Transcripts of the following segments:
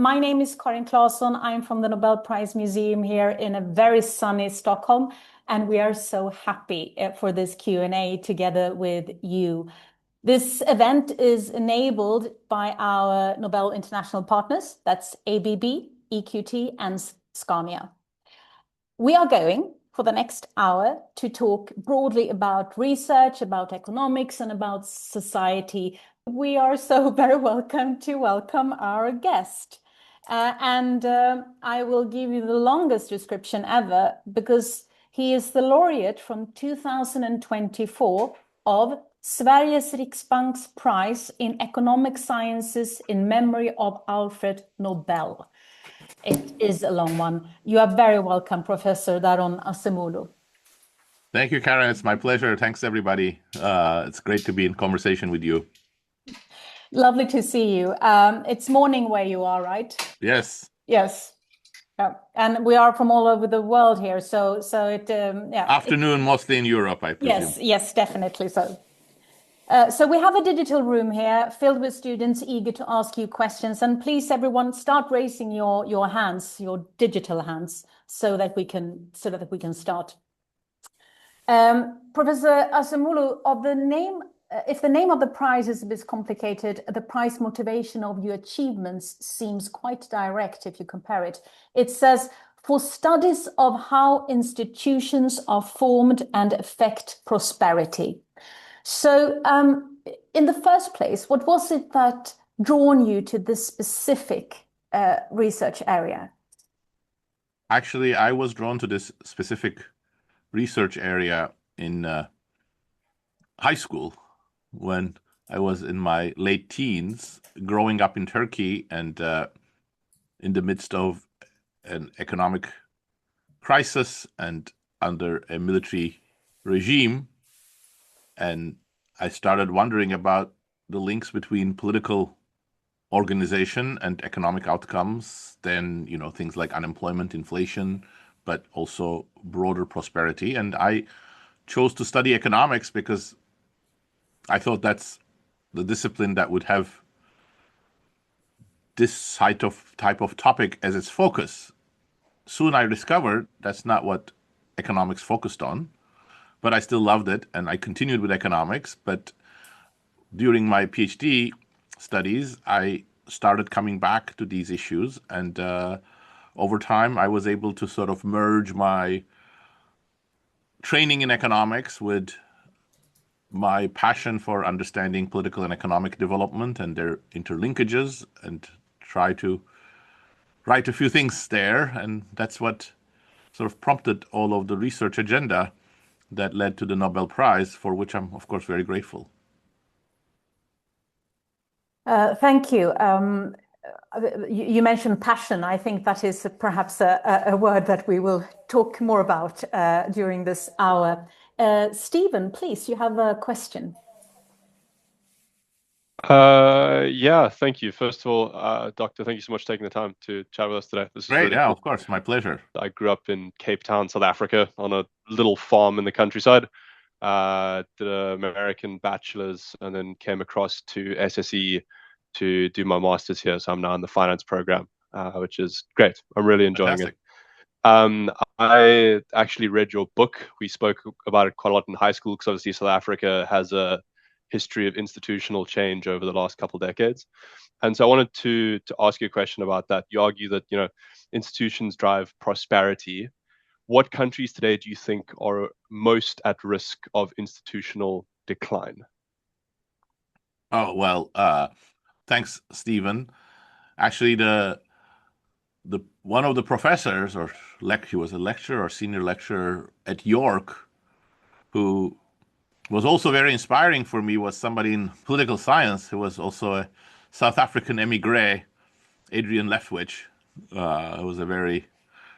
My name is Carin Klaesson. I'm from the Nobel Prize Museum here in a very sunny Stockholm, and we are so happy for this Q&A together with you. This event is enabled by our Nobel International Partners, that's ABB, EQT and Scania. We are going for the next hour to talk broadly about research, about economics, and about society. We are so very welcome to welcome our guest. I will give you the longest description ever because he is the laureate from 2024 of Sveriges Riksbank's Prize in Economic Sciences in memory of Alfred Nobel. It is a long one. You are very welcome, Professor Daron Acemoglu. Thank you, Carin. It's my pleasure. Thanks, everybody. It's great to be in conversation with you. Lovely to see you. It's morning where you are, right? Yes. Yes. Yeah. And we are from all over the world here, so it yeah. Afternoon, mostly in Europe, I presume. Yes, definitely so. So we have a digital room here filled with students eager to ask you questions. And please, everyone, start raising your hands, your digital hands, so that we can start. Professor Acemoglu, if the name of the prize is a bit complicated, the prize motivation of your achievements seems quite direct if you compare it. It says, for studies of how institutions are formed and affect prosperity. So in the first place, what was it that drawn you to this specific research area? Actually, I was drawn to this specific research area in high school when I was in my late teens, growing up in Turkey and in the midst of an economic crisis and under a military regime. And I started wondering about the links between political organization and economic outcomes, then, things like unemployment, inflation, but also broader prosperity. And I chose to study economics because I thought that's the discipline that would have this type of topic as its focus. Soon I discovered that's not what economics focused on, but I still loved it and I continued with economics. But during my PhD studies, I started coming back to these issues. And over time, I was able to sort of merge my training in economics with my passion for understanding political and economic development and their interlinkages and try to write a few things there. And that's what sort of prompted all of the research agenda that led to the Nobel Prize, for which I'm, of course, very grateful. Thank you. You mentioned passion. I think that is perhaps a word that we will talk more about during this hour. Stephen, please, you have a question. Yeah, thank you. First of all, Doctor, thank you so much for taking the time to chat with us today. This is great. Really yeah, cool. Of course, my pleasure. I grew up in Cape Town, South Africa, on a little farm in the countryside. Did an American bachelor's and then came across to SSE to do my master's here. So I'm now in the finance program, which is great. I'm really enjoying Fantastic. it. I actually read your book. We spoke about it quite a lot in high school because obviously South Africa has a history of institutional change over the last couple of decades. And so I wanted to ask you a question about that. You argue that, institutions drive prosperity. What countries today do you think are most at risk of institutional decline? Oh, well, thanks, Stephen. Actually, the one of the professors, he was a lecturer or senior lecturer at York, who was also very inspiring for me, was somebody in political science who was also a South African emigre, Adrian Leftwich. Was a very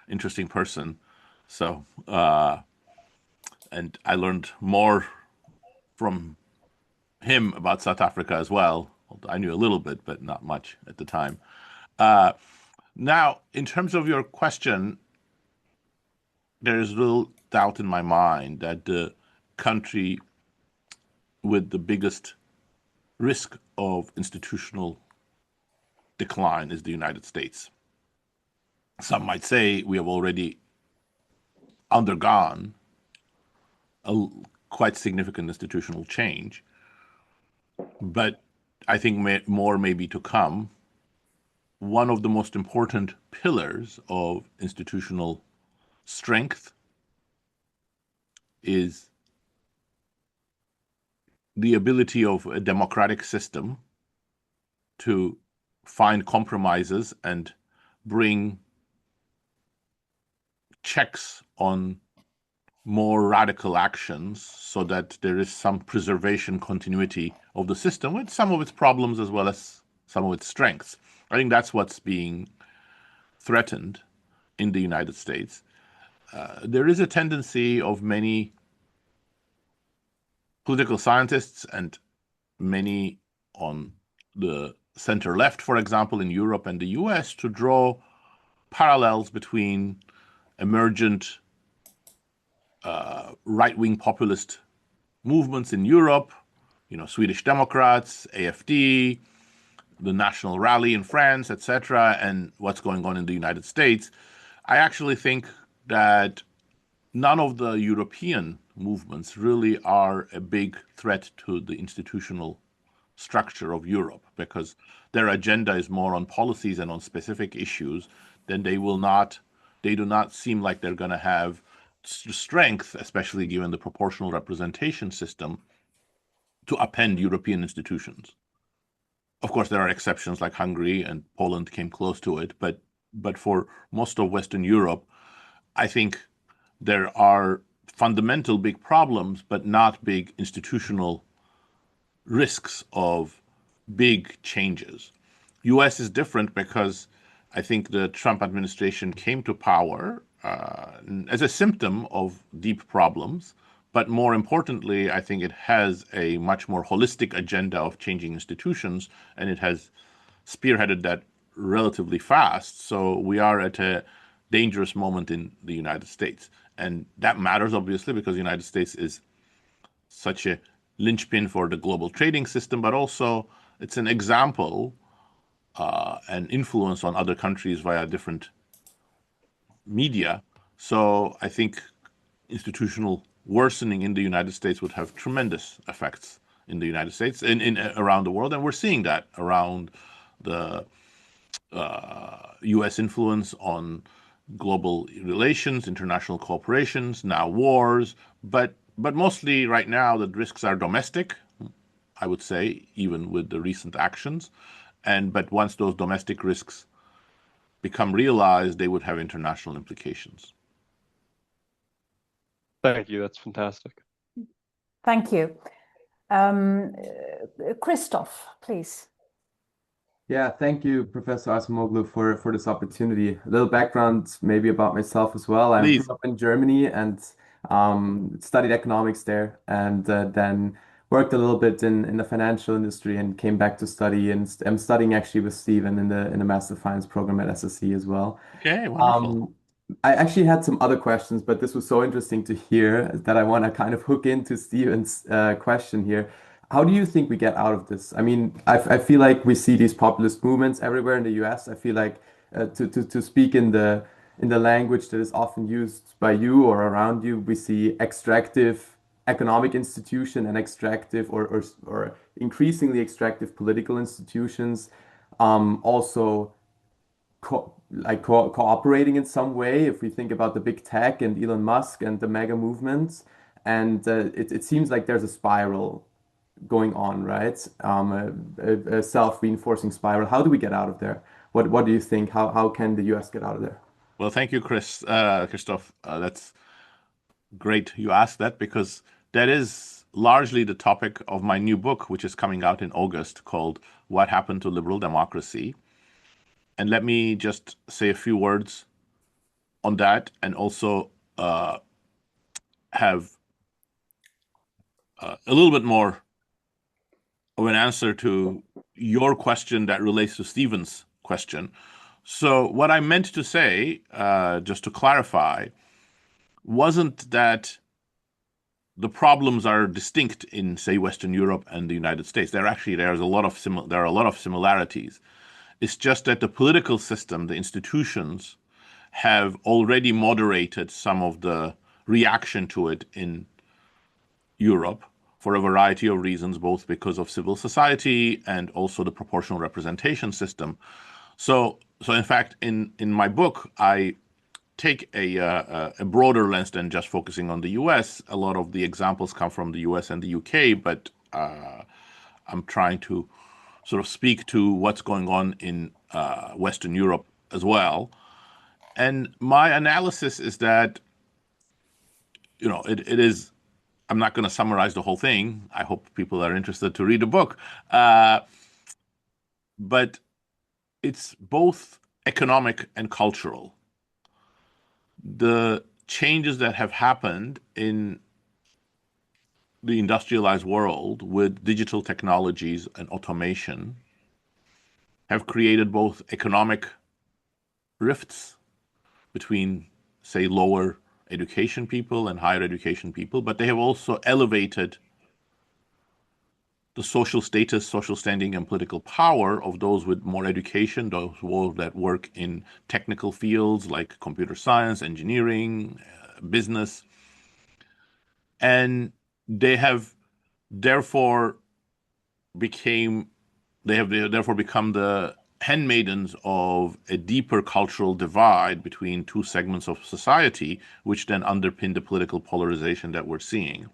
interesting person. So, and I learned more from him about South Africa as well. I knew a little bit, but not much at the time. Now, in terms of your question, there is little doubt in my mind that the country with the biggest risk of institutional decline is the United States. Some might say we have already undergone a quite significant institutional change, but I think more may be to come. One of the most important pillars of institutional strength is the ability of a democratic system to find compromises and bring checks on more radical actions so that there is some preservation continuity of the system with some of its problems as well as some of its strengths. I think that's what's being threatened in the United States. There is a tendency of many political scientists and many on the center left, for example, in Europe and the US, to draw parallels between emergent right-wing populist movements in Europe, Swedish Democrats, AfD, the National Rally in France, etc., and what's going on in the United States. I actually think that none of the European movements really are a big threat to the institutional structure of Europe, because their agenda is more on policies and on specific issues. Then they do not seem like they're going to have strength, especially given the proportional representation system, to upend European institutions. Of course, there are exceptions like Hungary, and Poland came close to it, but for most of Western Europe, I think there are fundamental big problems, but not big institutional risks of big changes. US is different because I think the Trump administration came to power as a symptom of deep problems. But more importantly, I think it has a much more holistic agenda of changing institutions, and it has spearheaded that relatively fast. So we are at a dangerous moment in the United States. And that matters, obviously, because the United States is such a linchpin for the global trading system, but also it's an example and influence on other countries via different media. So I think institutional worsening in the United States would have tremendous effects in the United States and around the world. And we're seeing that around the US influence on global relations, international cooperations, now wars, but mostly right now the risks are domestic, I would say, even with the recent actions. But once those domestic risks become realized, they would have international implications. Thank you. That's fantastic. Thank you. Christoph, please. Yeah, thank you, Professor Acemoglu, for this opportunity. A little background maybe about myself as well. I Please. grew up in Germany and studied economics there, and then worked a little bit in the financial industry and came back to study. And I'm studying actually with Stephen in the Master Finance program at SSE as well. Okay, wonderful. I actually had some other questions, but this was so interesting to hear that I want to kind of hook into Stephen's question here. How do you think we get out of this? I mean, I feel like we see these populist movements everywhere in the US. I feel like to speak in the language that is often used by you or around you, we see extractive economic institution and extractive or increasingly extractive political institutions. Also cooperating in some way, if we think about the big tech and Elon Musk and the mega movements. And it seems like there's a spiral going on, right? A self-reinforcing spiral. How do we get out of there? What do you think? How can the US get out of there? Well, thank you, Christoph. That's great you asked that, because that is largely the topic of my new book, which is coming out in August, called What Happened to Liberal Democracy? And let me just say a few words on that, and also have a little bit more of an answer to your question that relates to Stephen's question. So what I meant to say, just to clarify, wasn't that the problems are distinct in, say, Western Europe and the United States. There are a lot of similarities. It's just that the political system, the institutions, have already moderated some of the reaction to it in Europe for a variety of reasons, both because of civil society and also the proportional representation system. So in fact, in my book, I take a broader lens than just focusing on the U.S. A lot of the examples come from the U.S. and the U.K., but I'm trying to sort of speak to what's going on in Western Europe as well. And my analysis is that, it is, I'm not going to summarize the whole thing. I hope people are interested to read the book. But it's both economic and cultural. The changes that have happened in the industrialized world with digital technologies and automation have created both economic rifts between, say, lower education people and higher education people, but they have also elevated the social status, social standing, and political power of those with more education, those that work in technical fields like computer science, engineering, business. And they have therefore become the handmaidens of a deeper cultural divide between two segments of society, which then underpin the political polarization that we're seeing.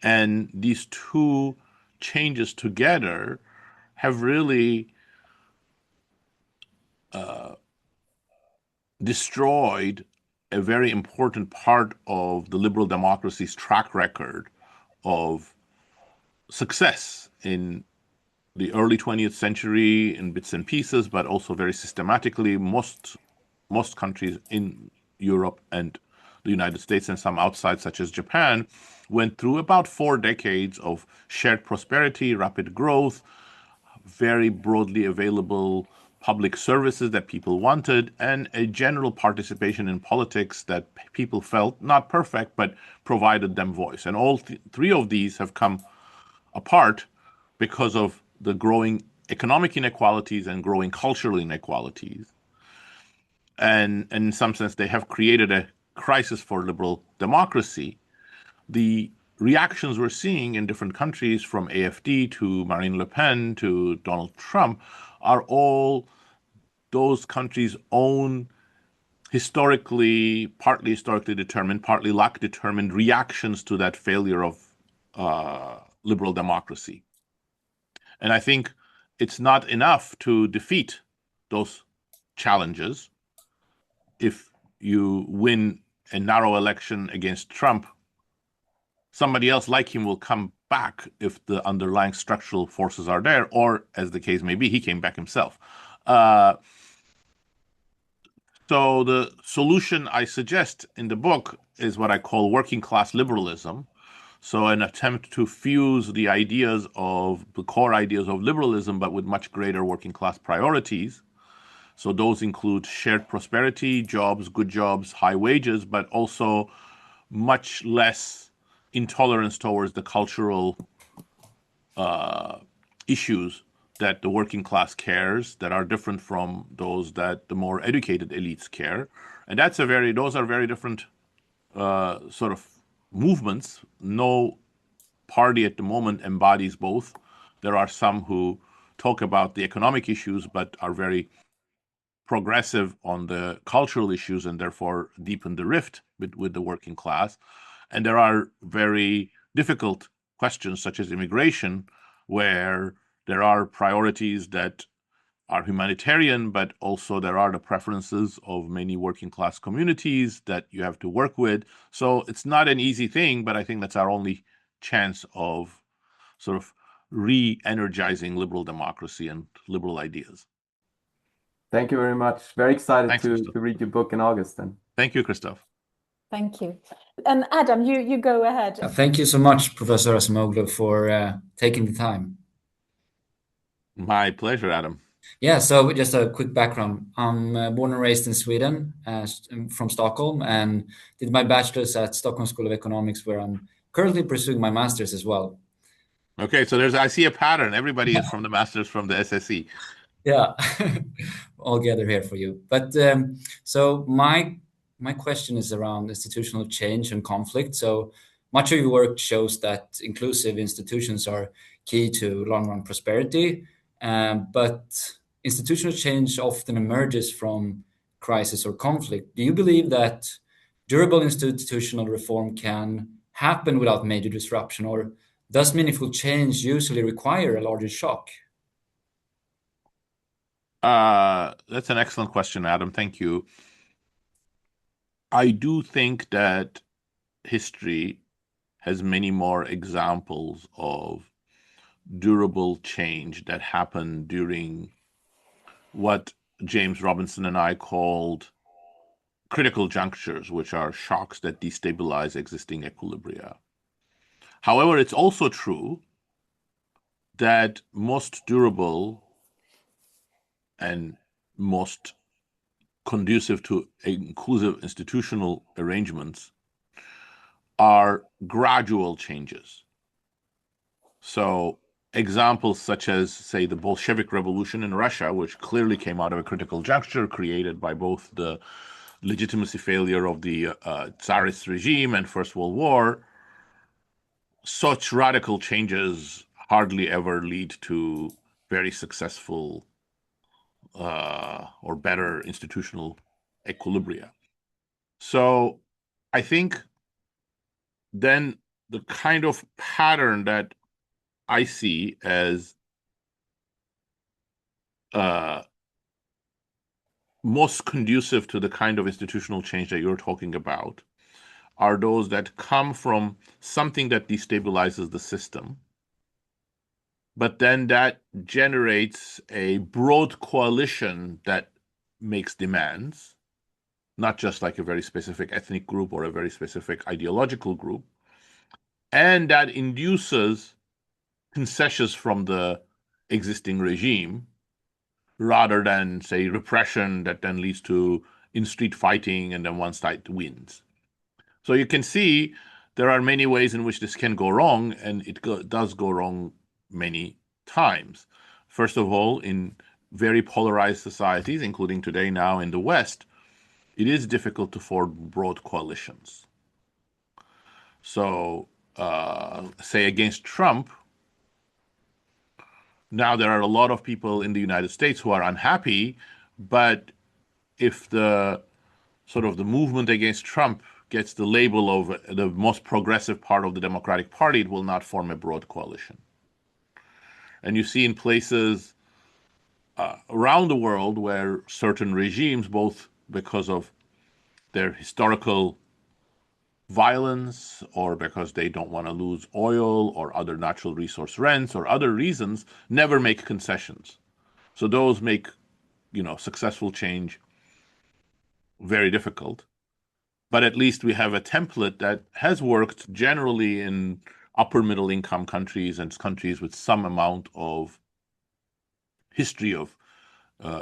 And these two changes together have really destroyed a very important part of the liberal democracy's track record of success in the early 20th century in bits and pieces, but also very systematically. Most countries in Europe and the United States and some outside, such as Japan, went through about 4 decades of shared prosperity, rapid growth, very broadly available public services that people wanted, and a general participation in politics that people felt not perfect, but provided them voice. And all three of these have come apart because of the growing economic inequalities and growing cultural inequalities. And in some sense, they have created a crisis for liberal democracy. The reactions we're seeing in different countries, from AfD to Marine Le Pen to Donald Trump, are all those countries' own partly historically determined, partly luck determined reactions to that failure of liberal democracy. And I think it's not enough to defeat those challenges. If you win a narrow election against Trump, somebody else like him will come back if the underlying structural forces are there, or as the case may be, he came back himself. So the solution I suggest in the book is what I call working class liberalism. So an attempt to fuse the core ideas of liberalism, but with much greater working class priorities. So those include shared prosperity, jobs, good jobs, high wages, but also much less intolerance towards the cultural issues that the working class cares, that are different from those that the more educated elites care. And those are very different sort of movements. No party at the moment embodies both. There are some who talk about the economic issues, but are very progressive on the cultural issues and therefore deepen the rift with the working class. And there are very difficult questions such as immigration, where there are priorities that are humanitarian, but also there are the preferences of many working class communities that you have to work with. So it's not an easy thing, but I think that's our only chance of sort of re-energizing liberal democracy and liberal ideas. Thank you very much. Very excited Thanks, to read your book in August then. Thank you, Christoph. Thank you. And Adam, you go ahead. Thank you so much, Professor Acemoglu, for taking the time. My pleasure, Adam. Yeah, so just a quick background. I'm born and raised in Sweden, from Stockholm, and did my bachelor's at Stockholm School of Economics, where I'm currently pursuing my master's as well. Okay, so I see a pattern. Everybody is from the masters from the SSE. Yeah, all gather here for you. But so my question is around institutional change and conflict. So much of your work shows that inclusive institutions are key to long-run prosperity, but institutional change often emerges from crisis or conflict. Do you believe that durable institutional reform can happen without major disruption, or does meaningful change usually require a larger shock? That's an excellent question, Adam. Thank you. I do think that history has many more examples of durable change that happened during what James Robinson and I called critical junctures, which are shocks that destabilize existing equilibria. However, it's also true that most durable and most conducive to inclusive institutional arrangements are gradual changes. So examples such as, say, the Bolshevik Revolution in Russia, which clearly came out of a critical juncture created by both the legitimacy failure of the Tsarist regime and First World War, such radical changes hardly ever lead to very successful or better institutional equilibria. So I think then the kind of pattern that I see as most conducive to the kind of institutional change that you're talking about are those that come from something that destabilizes the system, but then that generates a broad coalition that makes demands, not just like a very specific ethnic group or a very specific ideological group, and that induces concessions from the existing regime rather than, say, repression that then leads to in-street fighting and then one side wins. So you can see there are many ways in which this can go wrong, and it does go wrong many times. First of all, in very polarized societies, including today now in the West, it is difficult to form broad coalitions. So, say against Trump, now there are a lot of people in the United States who are unhappy, but if the sort of the movement against Trump gets the label of the most progressive part of the Democratic Party, it will not form a broad coalition. And you see in places around the world where certain regimes, both because of their historical violence or because they don't want to lose oil or other natural resource rents or other reasons, never make concessions. So those make, successful change very difficult. But at least we have a template that has worked generally in upper middle income countries and countries with some amount of history of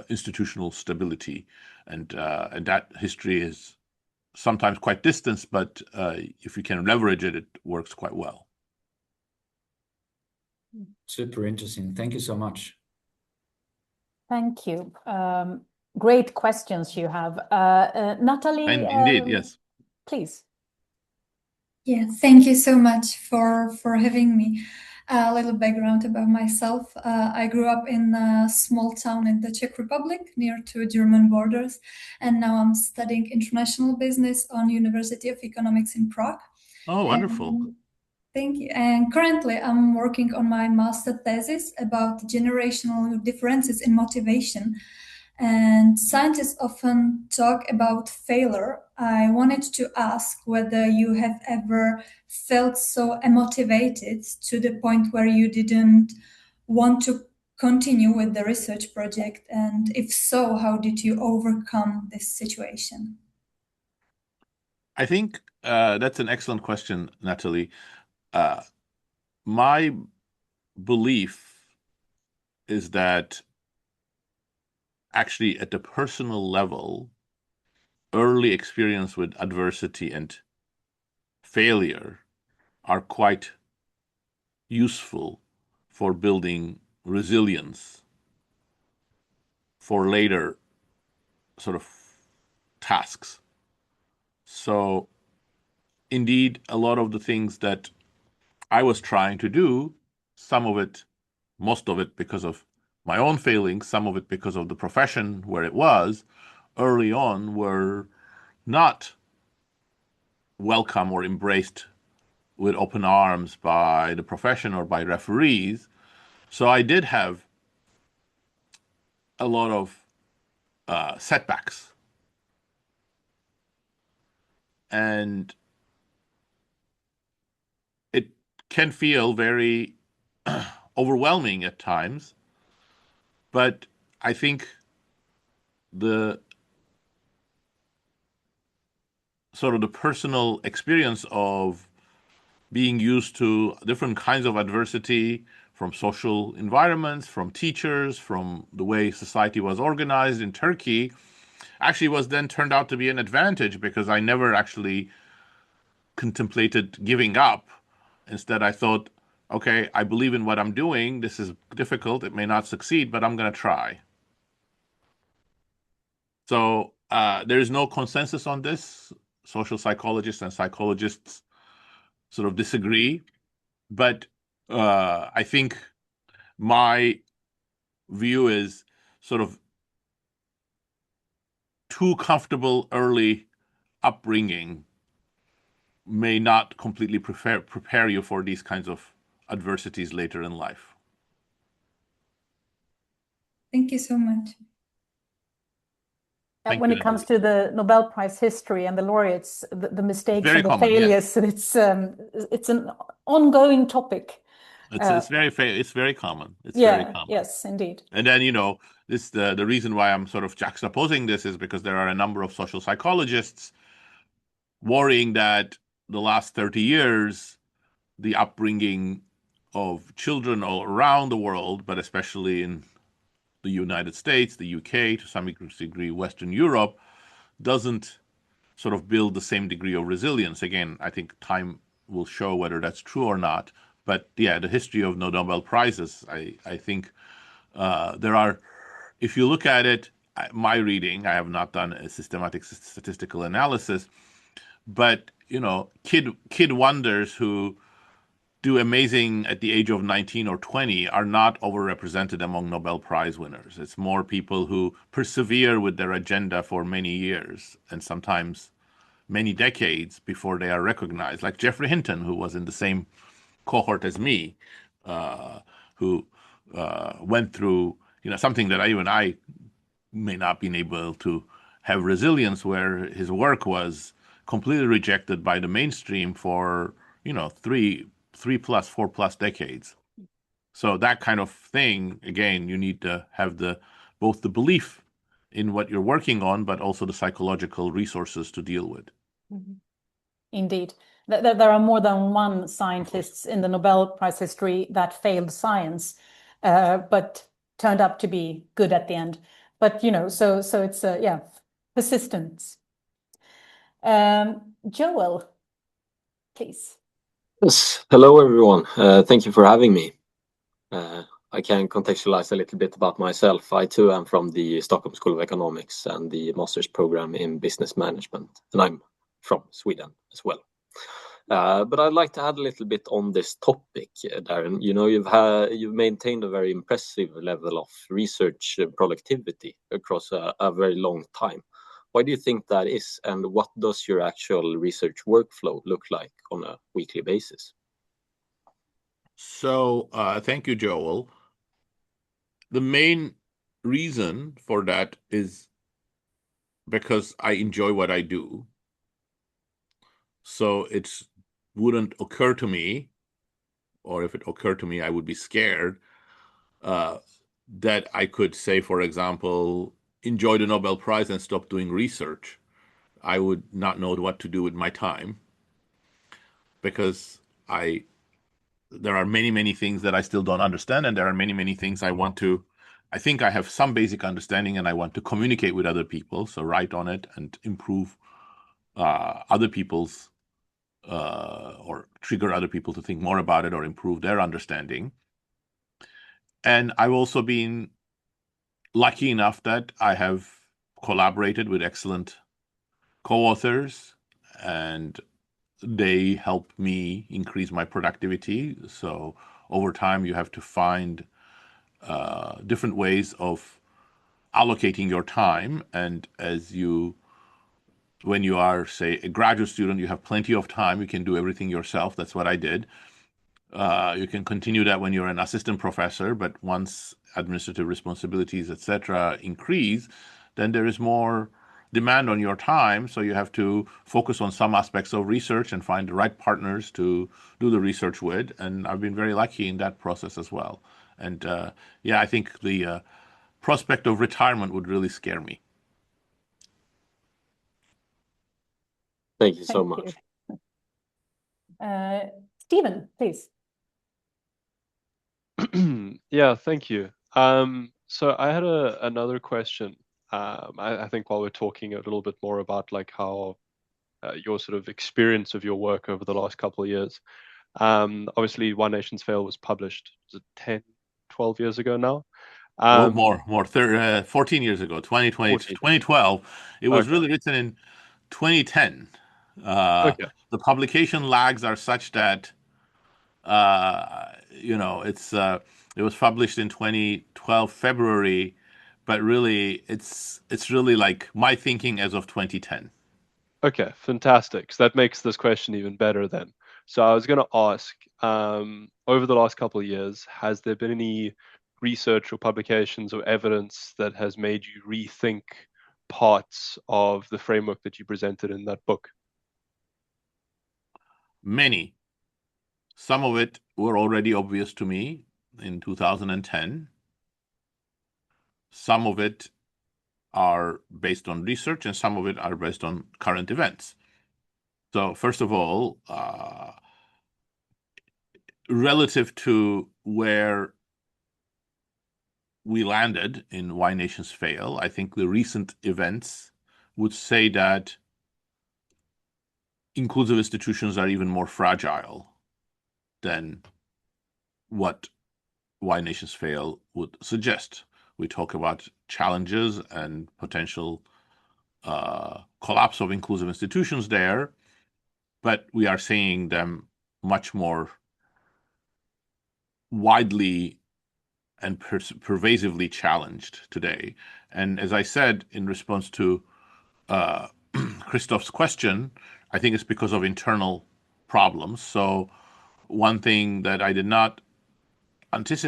institutional stability. And that history is sometimes quite distant, but if you can leverage it, it works quite well. Super interesting. Thank you so much. Thank you. Great questions you have. Natalie? And indeed, yes. Please. Yeah, thank you so much for having me. A little background about myself. I grew up in a small town in the Czech Republic, near to German borders, and now I'm studying international business on University of Economics in Prague. Oh, wonderful. Thank you. And currently I'm working on my master thesis about generational differences in motivation. And scientists often talk about failure. I wanted to ask whether you have ever felt so unmotivated to the point where you didn't want to continue with the research project. And if so, how did you overcome this situation? I think that's an excellent question, Natalie. My belief is that actually at the personal level, early experience with adversity and failure are quite useful for building resilience for later sort of tasks. So indeed, a lot of the things that I was trying to do, some of it, most of it because of my own failings, some of it because of the profession where it was, early on were not welcome or embraced with open arms by the profession or by referees. So I did have a lot of setbacks. And it can feel very overwhelming at times. But I think the sort of the personal experience of being used to different kinds of adversity from social environments, from teachers, from the way society was organized in Turkey, actually was then turned out to be an advantage, because I never actually contemplated giving up. Instead, I thought, okay, I believe in what I'm doing. This is difficult. It may not succeed, but I'm going to try. So there is no consensus on this. Social psychologists and psychologists sort of disagree. But I think my view is sort of too comfortable early upbringing may not completely prepare you for these kinds of adversities later in life. Thank you so much. When it comes to the Nobel Prize history and the laureates, the mistakes and the failures, it's an ongoing topic. It's very common. It's yeah, very common. Yes, indeed. And then, the reason why I'm sort of juxtaposing this is because there are a number of social psychologists worrying that the last 30 years, the upbringing of children all around the world, but especially in the United States, the UK, to some degree, Western Europe, doesn't sort of build the same degree of resilience. Again, I think time will show whether that's true or not. But yeah, the history of Nobel Prizes, I think there are, if you look at it, my reading, I have not done a systematic statistical analysis, but kid wonders who do amazing at the age of 19 or 20 are not overrepresented among Nobel Prize winners. It's more people who persevere with their agenda for many years and sometimes many decades before they are recognized, like Geoffrey Hinton, who was in the same cohort as me, who went through something that I may not been able to have resilience, where his work was completely rejected by the mainstream for 4+ decades. So that kind of thing, again, you need to have both the belief in what you're working on, but also the psychological resources to deal with. Mm-hmm. Indeed. There are more than one scientists in the Nobel Prize history that failed science, but turned up to be good at the end. But, so it's, persistence. Joel, please. Yes. Hello, everyone. Thank you for having me. I can contextualize a little bit about myself. I too am from the Stockholm School of Economics and the master's program in business management, and I'm from Sweden as well. But I'd like to add a little bit on this topic, Daron. You've maintained a very impressive level of research productivity across a very long time. Why do you think that is, and what does your actual research workflow look like on a weekly basis? So, thank you, Joel. The main reason for that is because I enjoy what I do. So it wouldn't occur to me, or if it occurred to me, I would be scared that I could say, for example, enjoy the Nobel Prize and stop doing research. I would not know what to do with my time, because there are many, many things that I still don't understand, and there are many, many things I think I have some basic understanding, and I want to communicate with other people, so write on it and improve other people's or trigger other people to think more about it or improve their understanding. And I've also been lucky enough that I have collaborated with excellent co-authors, and they help me increase my productivity. So over time, you have to find different ways of allocating your time. And when you are, say, a graduate student, you have plenty of time. You can do everything yourself. That's what I did. You can continue that when you're an assistant professor, but once administrative responsibilities, etc., increase, then there is more demand on your time. So you have to focus on some aspects of research and find the right partners to do the research with. And I've been very lucky in that process as well. And yeah, I think the prospect of retirement would really scare me. Thank you so Thank much. you. Stephen, please. Yeah, thank you. So I had another question. I think while we're talking a little bit more about like how your sort of experience of your work over the last couple of years. Obviously, Why Nations Fail was published, was it 10, 12 years ago now? Well, more, 14 years ago, 2012. It was Okay. really written in 2010. Okay. The publication lags are such that it was published in 2012 February, but really it's really like my thinking as of 2010. Okay, fantastic. So that makes this question even better then. So I was going to ask, over the last couple of years, has there been any research or publications or evidence that has made you rethink parts of the framework that you presented in that book? Many. Some of it were already obvious to me in 2010. Some of it are based on research, and some of it are based on current events. So first of all, relative to where we landed in Why Nations Fail, I think the recent events would say that inclusive institutions are even more fragile than what Why Nations Fail would suggest. We talk about challenges and potential collapse of inclusive institutions there, but we are seeing them much more widely and pervasively challenged today. And as I said in response to Christoph's question, I think it's because of internal problems. So one thing that I did not understand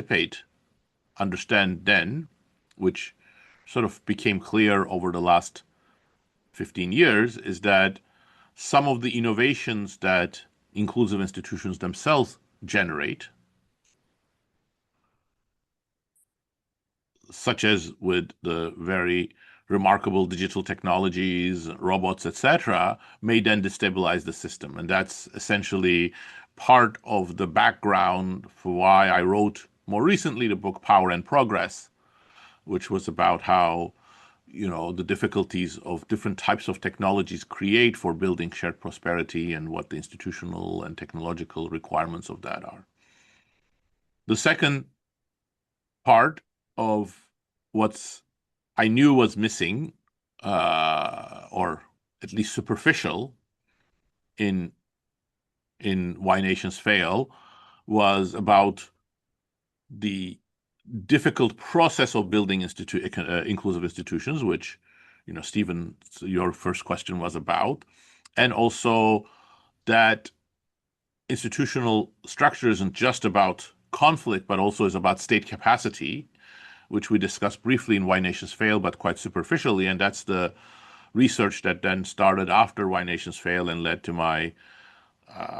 then, which sort of became clear over the last 15 years, is that some of the innovations that inclusive institutions themselves generate, such as with the very remarkable digital technologies, robots, etc., may then destabilize the system. And that's essentially part of the background for why I wrote more recently the book Power and Progress, which was about how the difficulties of different types of technologies create for building shared prosperity and what the institutional and technological requirements of that are. The second part of what I knew was missing, or at least superficial, in Why Nations Fail, was about the difficult process of building inclusive institutions, which Stephen, your first question was about, and also that institutional structure isn't just about conflict, but also is about state capacity, which we discussed briefly in Why Nations Fail, but quite superficially. And that's the research that then started after Why Nations Fail and led to my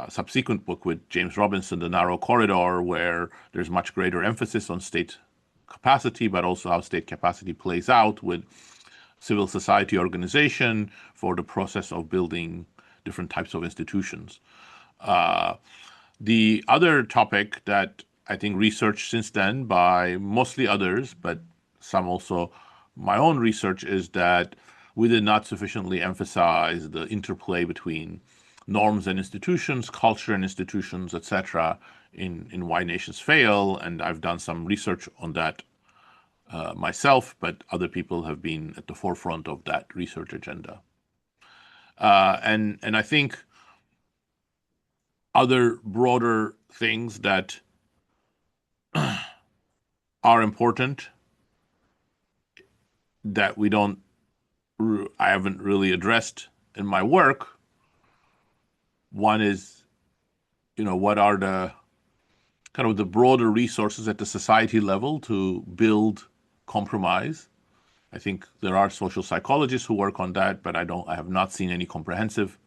subsequent book with James Robinson, The Narrow Corridor, where there's much greater emphasis on state capacity, but also how state capacity plays out with civil society organization for the process of building different types of institutions. The other topic that I think research since then by mostly others, but some also my own research, is that we did not sufficiently emphasize the interplay between norms and institutions, culture and institutions, etc., in Why Nations Fail. And I've done some research on that myself, but other people have been at the forefront of that research agenda. And I think other broader things that are important that I haven't really addressed in my work. One is, what are the kind of the broader resources at the society level to build compromise? I think there are social psychologists who work on that, but I have not seen any comprehensive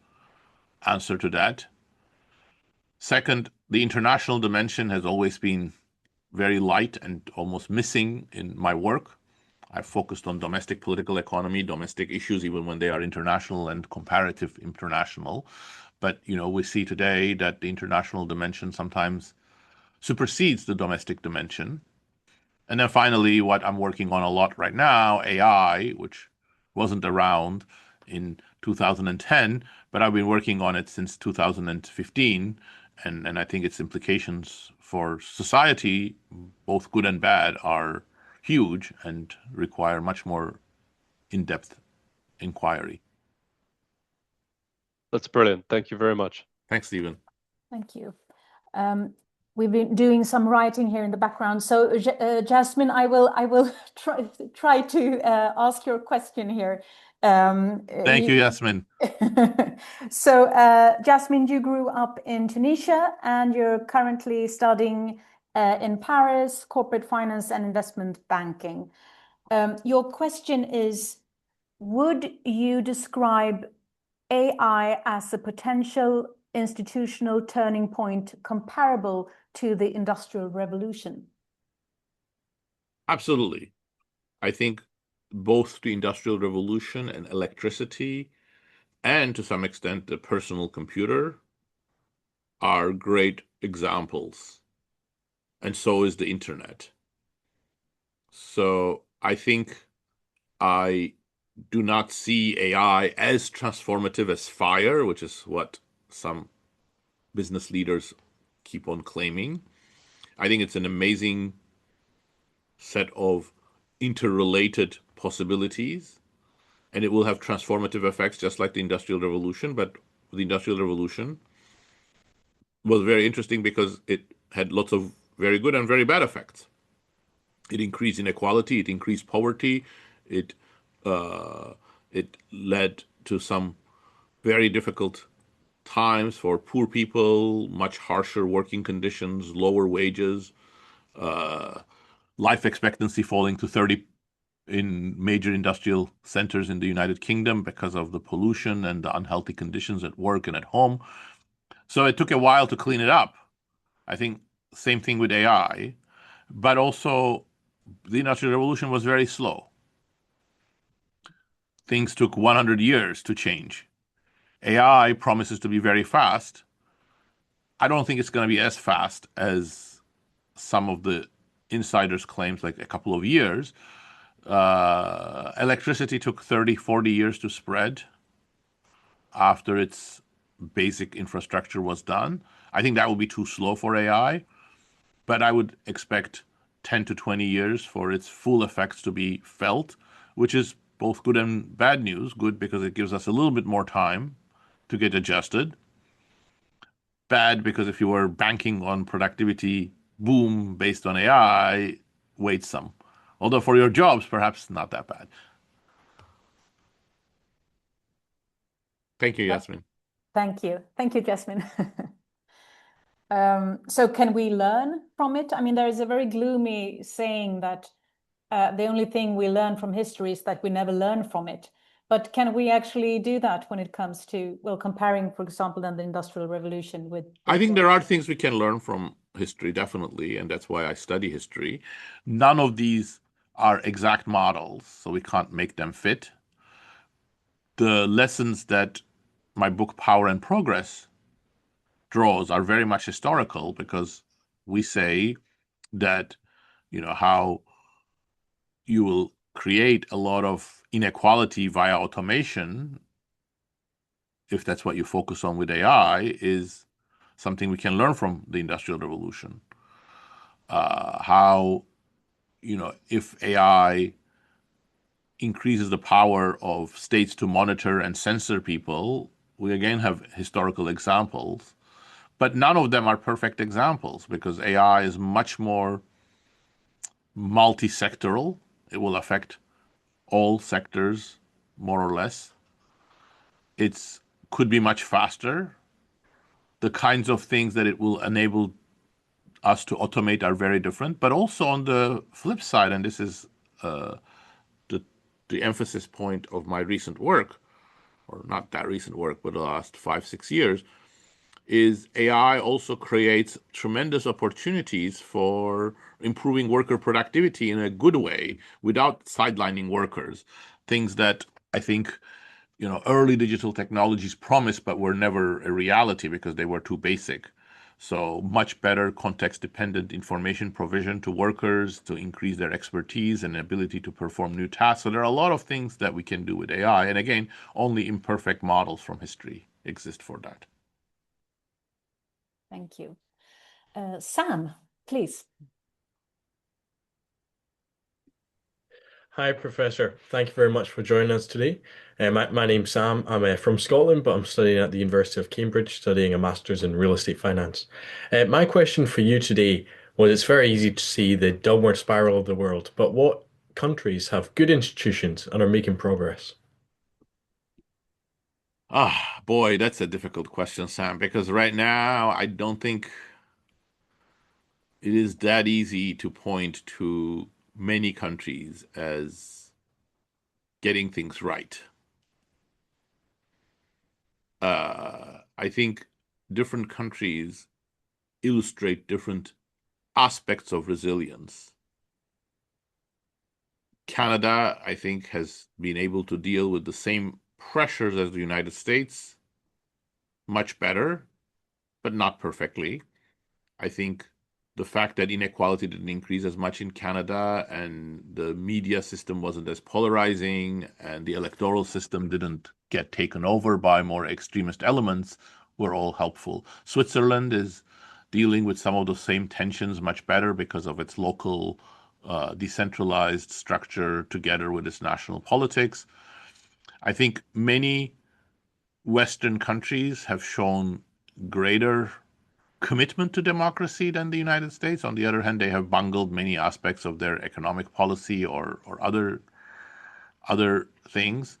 answer to that. Second, the international dimension has always been very light and almost missing in my work. I've focused on domestic political economy, domestic issues, even when they are international and comparative international. But, we see today that the international dimension sometimes supersedes the domestic dimension. And then finally, what I'm working on a lot right now, AI, which wasn't around in 2010, but I've been working on it since 2015. And I think its implications for society, both good and bad, are huge and require much more in-depth inquiry. That's brilliant. Thank you very much. Thanks, Stephen. Thank you. We've been doing some writing here in the background. So, Jasmine, I will try to ask your question here. Thank you, Yasmin. So, Jasmine, you grew up in Tunisia and you're currently studying in Paris, corporate finance and investment banking. Your question is, would you describe AI as a potential institutional turning point comparable to the Industrial Revolution? Absolutely. I think both the Industrial Revolution and electricity, and to some extent the personal computer, are great examples. And so is the internet. So I think I do not see AI as transformative as fire, which is what some business leaders keep on claiming. I think it's an amazing set of interrelated possibilities, and it will have transformative effects just like the Industrial Revolution. But the Industrial Revolution was very interesting because it had lots of very good and very bad effects. It increased inequality, it increased poverty, it led to some very difficult times for poor people, much harsher working conditions, lower wages, life expectancy falling to 30 in major industrial centers in the United Kingdom because of the pollution and the unhealthy conditions at work and at home. So it took a while to clean it up. I think same thing with AI, but also the Industrial Revolution was very slow. Things took 100 years to change. AI promises to be very fast. I don't think it's going to be as fast as some of the insiders' claims, like a couple of years. Electricity took 30, 40 years to spread after its basic infrastructure was done. I think that will be too slow for AI, but I would expect 10 to 20 years for its full effects to be felt, which is both good and bad news. Good because it gives us a little bit more time to get adjusted. Bad because if you were banking on productivity boom based on AI, wait some. Although for your jobs, perhaps not that bad. Thank you, Yasmin. Thank you. Thank you, Jasmine. So can we learn from it? I mean, there is a very gloomy saying that the only thing we learn from history is that we never learn from it. But can we actually do that when it comes to, well, comparing, for example, then the Industrial Revolution with... I think there are things we can learn from history, definitely, and that's why I study history. None of these are exact models, so we can't make them fit. The lessons that my book Power and Progress draws are very much historical because we say that, how you will create a lot of inequality via automation, if that's what you focus on with AI, is something we can learn from the Industrial Revolution. How if AI increases the power of states to monitor and censor people, we again have historical examples, but none of them are perfect examples because AI is much more multi-sectoral. It will affect all sectors more or less. It could be much faster. The kinds of things that it will enable us to automate are very different. But also on the flip side, and this is the the emphasis point of my recent work, or not that recent work, but the last 5, 6 years, is AI also creates tremendous opportunities for improving worker productivity in a good way without sidelining workers. Things that I think early digital technologies promised but were never a reality because they were too basic. So much better context-dependent information provision to workers to increase their expertise and ability to perform new tasks. So there are a lot of things that we can do with AI. And again, only imperfect models from history exist for that. Thank you. Sam, please. Hi, Professor. Thank you very much for joining us today. My name's Sam. I'm from Scotland, but I'm studying at the University of Cambridge, studying a master's in real estate finance. My question for you today was, it's very easy to see the downward spiral of the world, but what countries have good institutions and are making progress? Ah, boy, that's a difficult question, Sam, because right now I don't think it is that easy to point to many countries as getting things right. I think different countries illustrate different aspects of resilience. Canada, I think, has been able to deal with the same pressures as the United States much better, but not perfectly. I think the fact that inequality didn't increase as much in Canada and the media system wasn't as polarizing and the electoral system didn't get taken over by more extremist elements were all helpful. Switzerland is dealing with some of the same tensions much better because of its local decentralized structure together with its national politics. I think many Western countries have shown greater commitment to democracy than the United States. On the other hand, they have bungled many aspects of their economic policy or other things.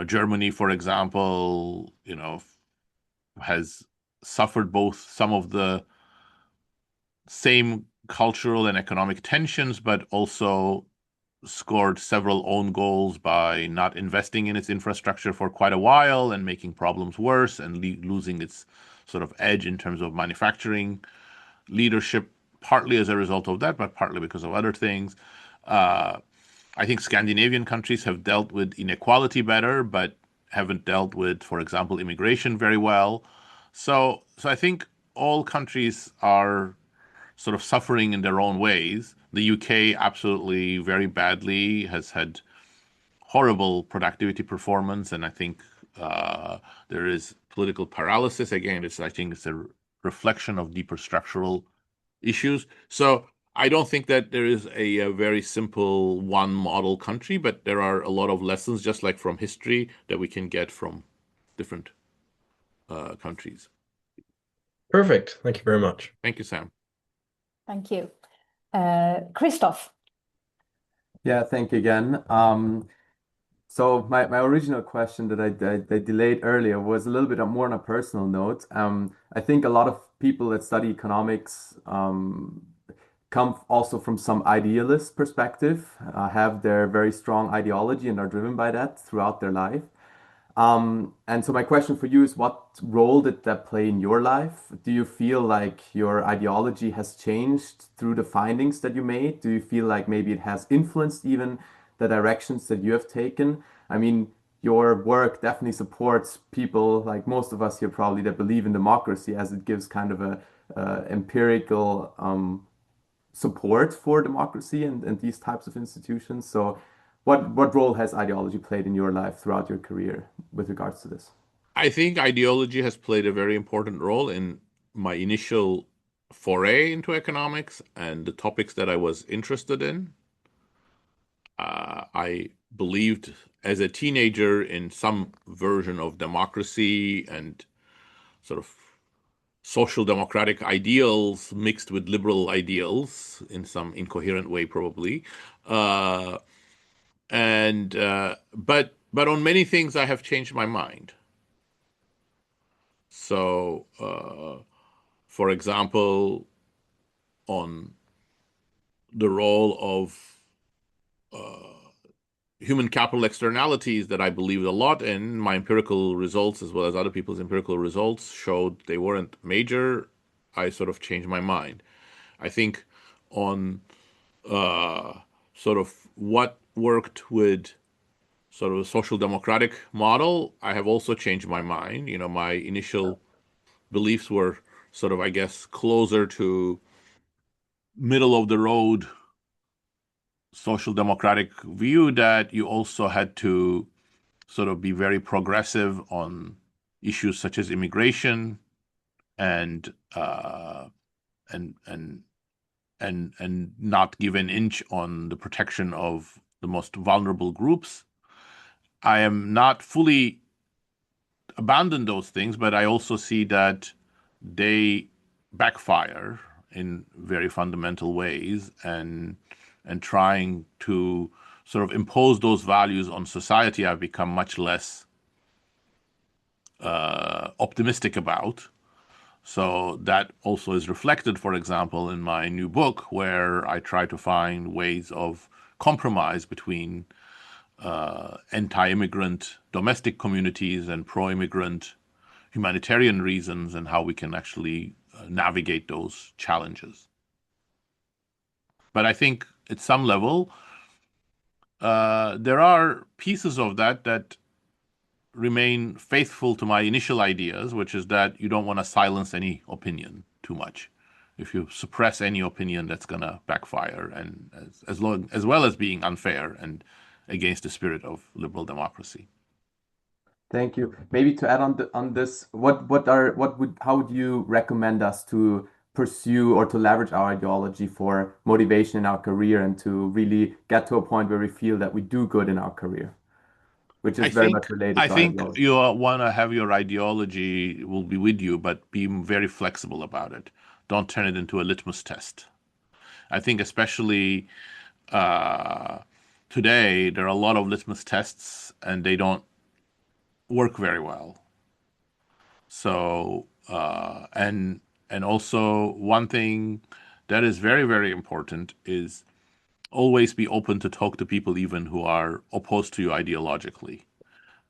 Germany, for example, has suffered both some of the same cultural and economic tensions, but also scored several own goals by not investing in its infrastructure for quite a while and making problems worse and losing its sort of edge in terms of manufacturing leadership, partly as a result of that, but partly because of other things. I think Scandinavian countries have dealt with inequality better, but haven't dealt with, for example, immigration very well. So I think all countries are sort of suffering in their own ways. The UK absolutely very badly has had horrible productivity performance, and I think there is political paralysis. Again, I think it's a reflection of deeper structural issues. So I don't think that there is a very simple one model country, but there are a lot of lessons, just like from history, that we can get from different countries. Perfect. Thank you very much. Thank you, Sam. Thank you. Christoph. Yeah, thank you again. So my original question that I delayed earlier was a little bit more on a personal note. I think a lot of people that study economics come also from some idealist perspective, have their very strong ideology and are driven by that throughout their life. And so my question for you is, what role did that play in your life? Do you feel like your ideology has changed through the findings that you made? Do you feel like maybe it has influenced even the directions that you have taken? I mean, your work definitely supports people like most of us here probably that believe in democracy, as it gives kind of a empirical support for democracy and these types of institutions. So what role has ideology played in your life throughout your career with regards to this? I think ideology has played a very important role in my initial foray into economics and the topics that I was interested in. I believed as a teenager in some version of democracy and sort of social democratic ideals mixed with liberal ideals in some incoherent way, probably. But on many things, I have changed my mind. So, for example, on the role of human capital externalities that I believed a lot in, my empirical results as well as other people's empirical results showed they weren't major. I sort of changed my mind. I think on sort of what worked with sort of a social democratic model, I have also changed my mind. My initial beliefs were sort of, I guess, closer to middle of the road social democratic view that you also had to sort of be very progressive on issues such as immigration and not give an inch on the protection of the most vulnerable groups. I am not fully abandoned those things, but I also see that they backfire in very fundamental ways, and trying to sort of impose those values on society, I've become much less optimistic about. So that also is reflected, for example, in my new book, where I try to find ways of compromise between anti-immigrant domestic communities and pro-immigrant humanitarian reasons, and how we can actually navigate those challenges. But I think at some level, there are pieces of that remain faithful to my initial ideas, which is that you don't want to silence any opinion too much. If you suppress any opinion, that's going to backfire, and as well as being unfair and against the spirit of liberal democracy. Thank you. Maybe to add on this, how would you recommend us to pursue or to leverage our ideology for motivation in our career and to really get to a point where we feel that we do good in our career, which is very much related to ideology. You want to have your ideology will be with you, but be very flexible about it. Don't turn it into a litmus test. I think especially today, there are a lot of litmus tests and they don't work very well. So, and also one thing that is very, very important is always be open to talk to people even who are opposed to you ideologically.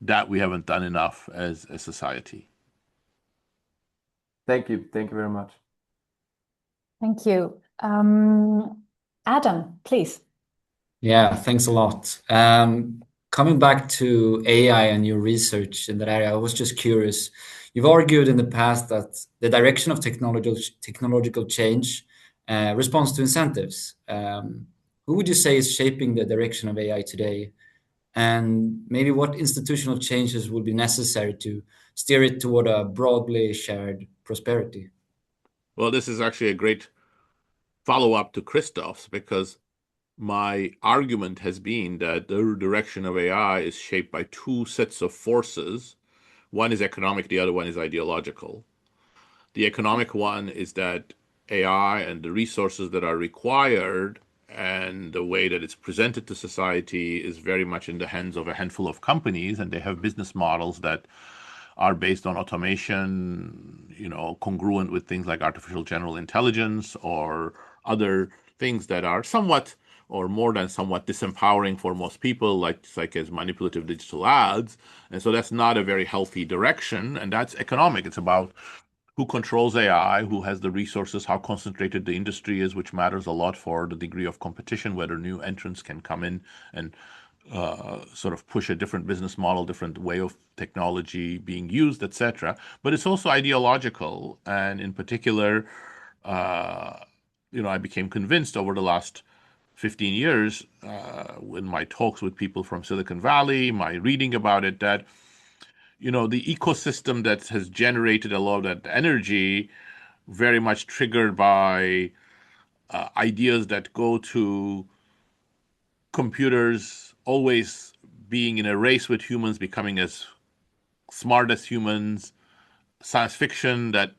That we haven't done enough as a society. Thank you. Thank you very much. Thank you. Adam, please. Yeah, thanks a lot. Coming back to AI and your research in that area, I was just curious. You've argued in the past that the direction of technological change responds to incentives. Who would you say is shaping the direction of AI today? And maybe what institutional changes would be necessary to steer it toward a broadly shared prosperity? Well, this is actually a great follow-up to Christoph's, because my argument has been that the direction of AI is shaped by two sets of forces. One is economic, the other one is ideological. The economic one is that AI and the resources that are required and the way that it's presented to society is very much in the hands of a handful of companies, and they have business models that are based on automation, congruent with things like artificial general intelligence or other things that are somewhat or more than somewhat disempowering for most people, like as manipulative digital ads. And so that's not a very healthy direction, and that's economic. It's about who controls AI, who has the resources, how concentrated the industry is, which matters a lot for the degree of competition, whether new entrants can come in and sort of push a different business model, different way of technology being used, etc. But it's also ideological, and in particular, I became convinced over the last 15 years in my talks with people from Silicon Valley, my reading about it, that the ecosystem that has generated a lot of that energy very much triggered by ideas that go to computers always being in a race with humans, becoming as smart as humans, science fiction that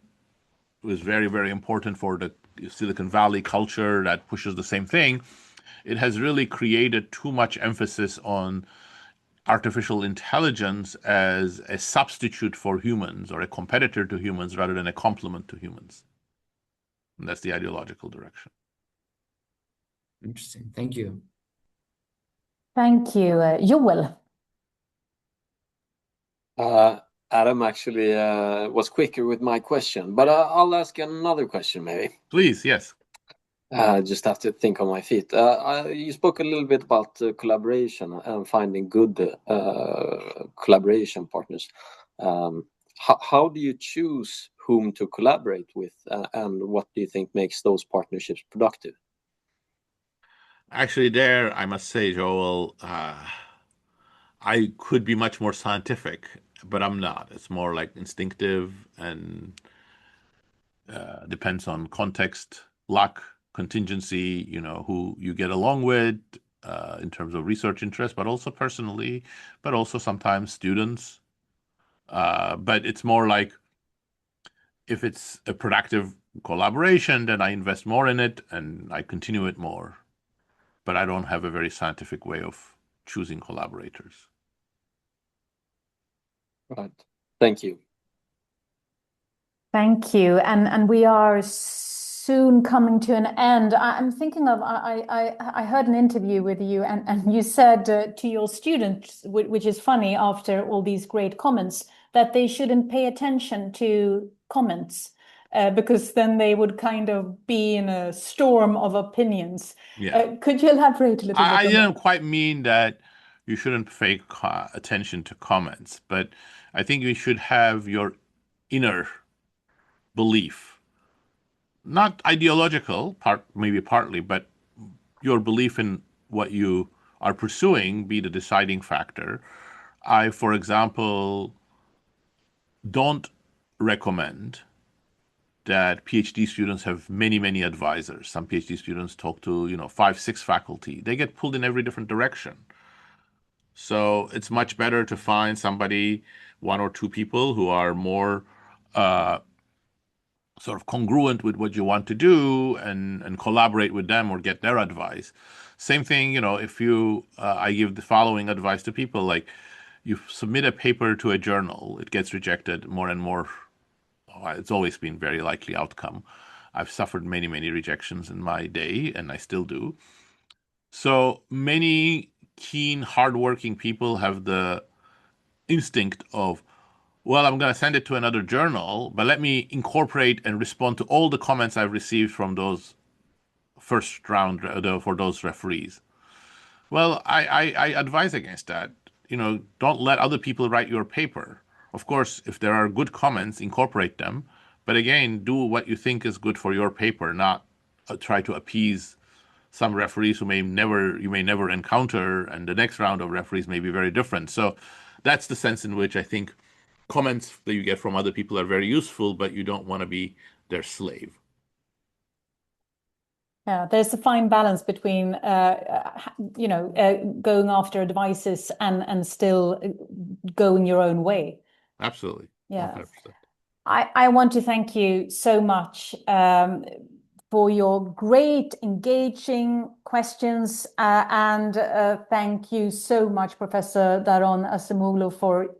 was very, very important for the Silicon Valley culture that pushes the same thing. It has really created too much emphasis on artificial intelligence as a substitute for humans or a competitor to humans rather than a complement to humans. And that's the ideological direction. Interesting. Thank you. Thank you. Joel. Adam actually was quicker with my question, but I'll ask another question maybe. Please, yes. Just have to think on my feet. You spoke a little bit about collaboration and finding good collaboration partners. How do you choose whom to collaborate with, and what do you think makes those partnerships productive? Actually, there, I must say, Joel, I could be much more scientific, but I'm not. It's more like instinctive and depends on context, luck, contingency, who you get along with in terms of research interest, but also personally, but also sometimes students. But it's more like if it's a productive collaboration, then I invest more in it and I continue it more. But I don't have a very scientific way of choosing collaborators. Right. Thank you. Thank you. And we are soon coming to an end. I'm thinking of, I heard an interview with you and you said to your students, which is funny after all these great comments, that they shouldn't pay attention to comments because then they would kind of be in a storm of opinions. Yeah. Could you elaborate a little bit? I didn't quite mean that you shouldn't pay attention to comments, but I think you should have your inner belief, not ideological, maybe partly, but your belief in what you are pursuing be the deciding factor. I, for example, don't recommend that PhD students have many, many advisors. Some PhD students talk to, 5, 6 faculty. They get pulled in every different direction. So it's much better to find somebody, 1 or 2 people who are more sort of congruent with what you want to do and collaborate with them or get their advice. Same thing, if I give the following advice to people, like you submit a paper to a journal, it gets rejected more and more. It's always been very likely outcome. I've suffered many, many rejections in my day, and I still do. So many keen, hardworking people have the instinct of, well, I'm going to send it to another journal, but let me incorporate and respond to all the comments I've received from those first round for those referees. Well, I advise against that. Don't let other people write your paper. Of course, if there are good comments, incorporate them. But again, do what you think is good for your paper, not try to appease some referees you may never encounter, and the next round of referees may be very different. So that's the sense in which I think comments that you get from other people are very useful, but you don't want to be their slave. Yeah, there's a fine balance between, going after advices and still going your own way. Absolutely. Yeah. 100%. I want to thank you so much for your great, engaging questions, and thank you so much, Professor Daron Acemoglu, for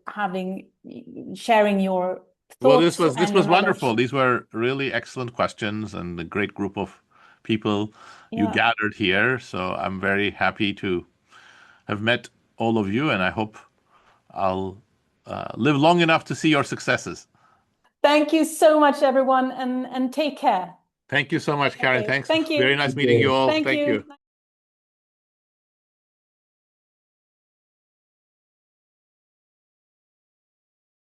sharing your thoughts. Well, this was knowledge. wonderful. These were really excellent questions and a great group of people you gathered here. So I'm very happy to have met all of you, and I hope I'll live long enough to see your successes. Thank you so much, everyone, and take care. Thank you so much, Carin. Okay. Thanks. Thank you. Very nice meeting you all. Thank you.